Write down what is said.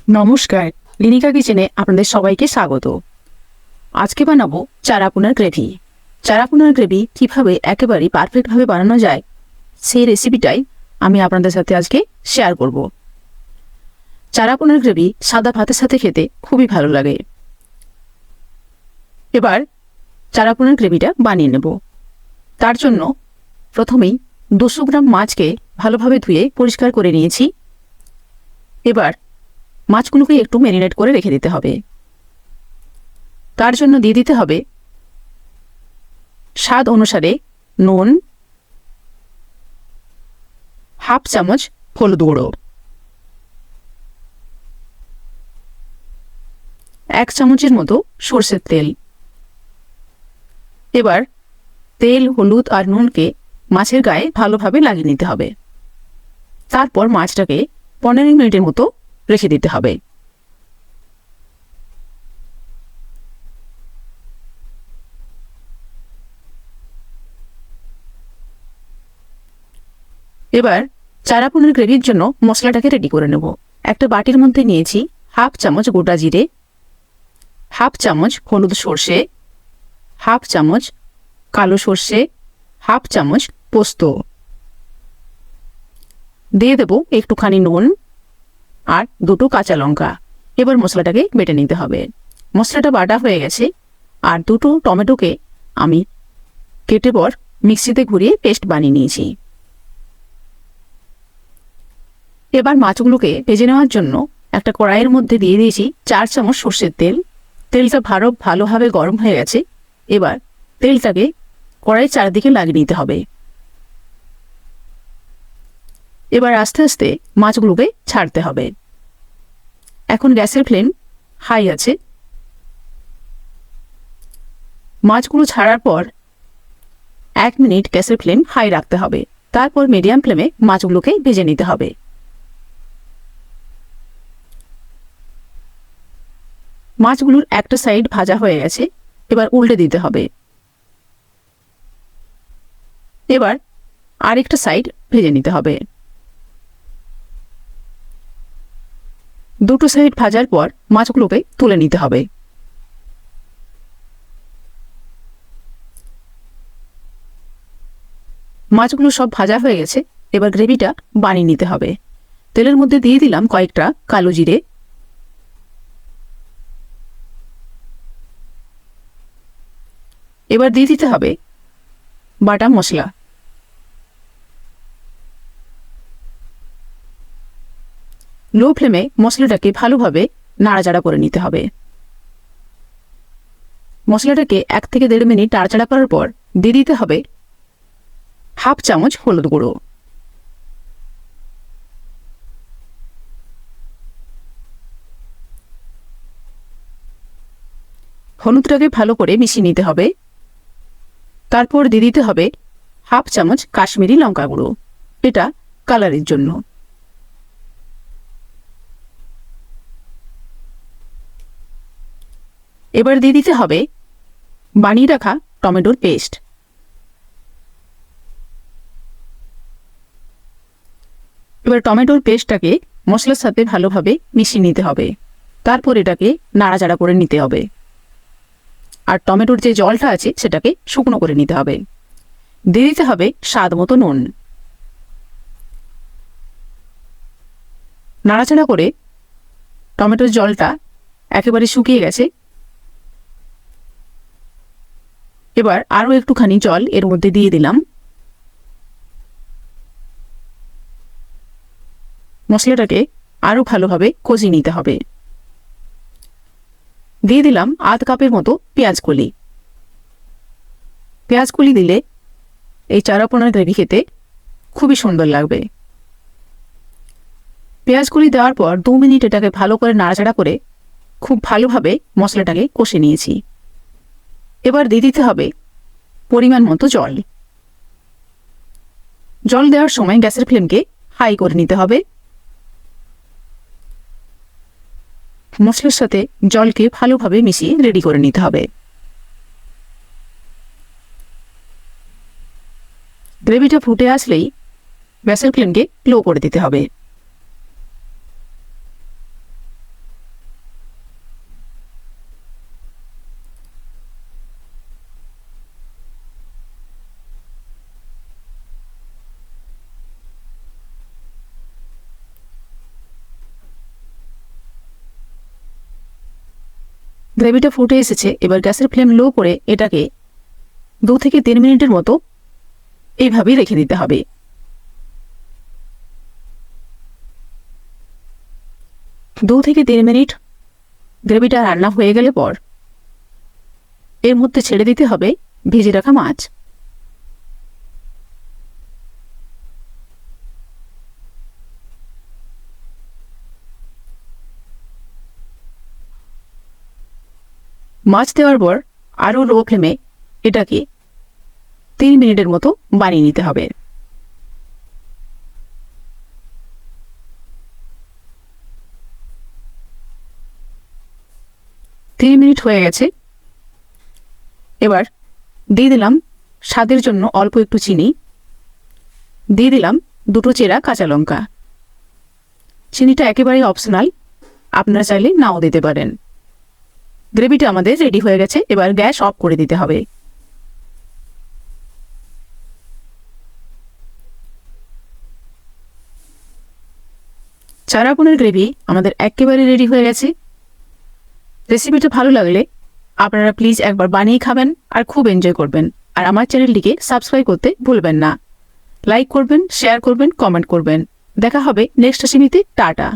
নমস্কার, লিনিকা কিচেনে আপনাদের সবাইকে স্বাগত। আজকে বানাবো চারাপোনার গ্রেভি। চারাপোনার গ্রেভি কিভাবে একেবারে পারফেক্টভাবে বানানো যায় সেই রেসিপিটাই আমি আপনাদের সাথে আজকে শেয়ার করব। চারাপোনার গ্রেভি সাদা ভাতের সাথে খেতে খুবই ভালো লাগে। এবার চারাপোনার গ্রেভিটা বানিয়ে নেব। তার জন্য প্রথমেই 200 গ্রাম মাছকে ভালোভাবে ধুয়ে পরিষ্কার করে নিয়েছি। এবার মাছগুলোকে একটু ম্যারিনেট করে রেখে দিতে হবে। তার জন্য দিয়ে দিতে হবে স্বাদ অনুসারে নুন, হাফ চামচ হলুদ গুঁড়ো, 1 চামচের মতো সরষের তেল। এবার তেল, হলুদ আর নুনকে মাছের গায়ে ভালোভাবে লাগিয়ে নিতে হবে। তারপর মাছটাকে 15 মিনিটের মতো রেখে দিতে হবে। এবার চারাপোনার গ্রেভির জন্য মশলাটাকে রেডি করে নেব। একটা বাটির মধ্যে নিয়েছি হাফ চামচ গোটা জিরে, হাফ চামচ হলুদ সর্ষে, হাফ চামচ কালো সর্ষে, হাফ চামচ পোস্ত। দিয়ে দেব একটুখানি নুন আর 2টো কাঁচা লঙ্কা। এবার মশলাটাকে বেটে নিতে হবে। মশলাটা বাটা হয়ে গেছে আর 2টো টমেটোকে আমি কেটে পর মিক্সিতে ঘুরিয়ে পেস্ট বানিয়ে নিয়েছি। এবার মাছগুলোকে ভেজে নেওয়ার জন্য একটা কড়াইয়ের মধ্যে দিয়ে দিয়েছি 4 চামচ সর্ষের তেল। তেলটা ভালোভাবে গরম হয়ে গেছে। এবার তেলটাকে কড়াইয়ের চারদিকে লাগিয়ে নিতে হবে। এবার আস্তে আস্তে মাছগুলোকে ছাড়তে হবে। এখন গ্যাসের ফ্লেম হাই আছে। মাছগুলো ছাড়ার পর 1 মিনিট গ্যাসের ফ্লেম হাই রাখতে হবে। তারপর মিডিয়াম ফ্লেমে মাছগুলোকে ভেজে নিতে হবে। মাছগুলোর একটা সাইড ভাজা হয়ে গেছে। এবার উল্টে দিতে হবে। এবার আরেকটা সাইড ভেজে নিতে হবে। 2টো সাইড ভাজার পর মাছগুলোকে তুলে নিতে হবে। মাছগুলো সব ভাজা হয়ে গেছে। এবার গ্রেভিটা বানিয়ে নিতে হবে। তেলের মধ্যে দিয়ে দিলাম কয়েকটা কালো জিরে, এবার দিয়ে দিতে হবে বাটা মশলা। লো ফ্লেমে মশলাটাকে ভালোভাবে নাড়াচাড়া করে নিতে হবে। মশলাটাকে 1 থেকে 1.5 মিনিট নাড়াচাড়া করার পর দিয়ে দিতে হবে হাফ চামচ হলুদ গুঁড়ো, হলুদটাকে ভালো করে মিশিয়ে নিতে হবে। তারপর দিয়ে দিতে হবে হাফ চামচ কাশ্মীরি লঙ্কা গুঁড়ো, এটা কালারের জন্য। এবার দিয়ে দিতে হবে বানিয়ে রাখা টমেটোর পেস্ট। এবার টমেটোর পেস্টটাকে মশলার সাথে ভালোভাবে মিশিয়ে নিতে হবে। তারপর এটাকে নাড়াচাড়া করে নিতে হবে। আর টমেটোর যে জলটা আছে সেটাকে শুকনো করে নিতে হবে। দিয়ে দিতে হবে স্বাদ মতো নুন। নাড়াচাড়া করে টমেটোর জলটা একেবারে শুকিয়ে গেছে। এবার আরও একটুখানি জল এর মধ্যে দিয়ে দিলাম। মশলাটাকে আরও ভালোভাবে কষিয়ে নিতে হবে। দিয়ে দিলাম আধা কাপের মতো পেঁয়াজ কলি। পেঁয়াজ কলি দিলে এই চারাপোনার গ্রেভি খেতে খুবই সুন্দর লাগবে। পেঁয়াজ কলি দেওয়ার পর 2 মিনিট এটাকে ভালো করে নাড়াচাড়া করে খুব ভালোভাবে মশলাটাকে কষে নিয়েছি। এবার দিয়ে দিতে হবে পরিমাণ মতো জল। জল দেওয়ার সময় গ্যাসের ফ্লেমকে হাই করে নিতে হবে। মশলার সাথে জলকে ভালোভাবে মিশিয়ে রেডি করে নিতে হবে। গ্রেভিটা ফুটে আসলেই গ্যাসের ফ্লেমকে লো করে দিতে হবে। গ্রেভিটা ফুটে এসেছে। এবার গ্যাসের ফ্লেম লো করে এটাকে 2 থেকে 3 মিনিটের মতো এইভাবেই রেখে দিতে হবে। 2 থেকে 3 মিনিট গ্রেভিটা রান্না হয়ে গেলে পর এর মধ্যে ছেড়ে দিতে হবে ভেজে রাখা মাছ। মাছ দেওয়ার পর আরও লো ফ্লেমে এটাকে 3 মিনিটের মতো বানিয়ে নিতে হবে। 3 মিনিট হয়ে গেছে। এবার দিয়ে দিলাম স্বাদের জন্য অল্প একটু চিনি, দিয়ে দিলাম 2টো চেরা কাঁচা লঙ্কা। চিনিটা একেবারেই অপশনাল, আপনারা চাইলে নাও দিতে পারেন। গ্রেভিটা আমাদের রেডি হয়ে গেছে। এবার গ্যাস অফ করে দিতে হবে। চারা পোনার গ্রেভি আমাদের একেবারে রেডি হয়ে গেছে। রেসিপিটা ভালো লাগলে আপনারা প্লিজ একবার বানিয়ে খাবেন আর খুব এনজয় করবেন। আর আমার চ্যানেলটিকে সাবস্ক্রাইব করতে ভুলবেন না। লাইক করবেন, শেয়ার করবেন, কমেন্ট করবেন। দেখা হবে নেক্সট রেসিপিতে। টাটা।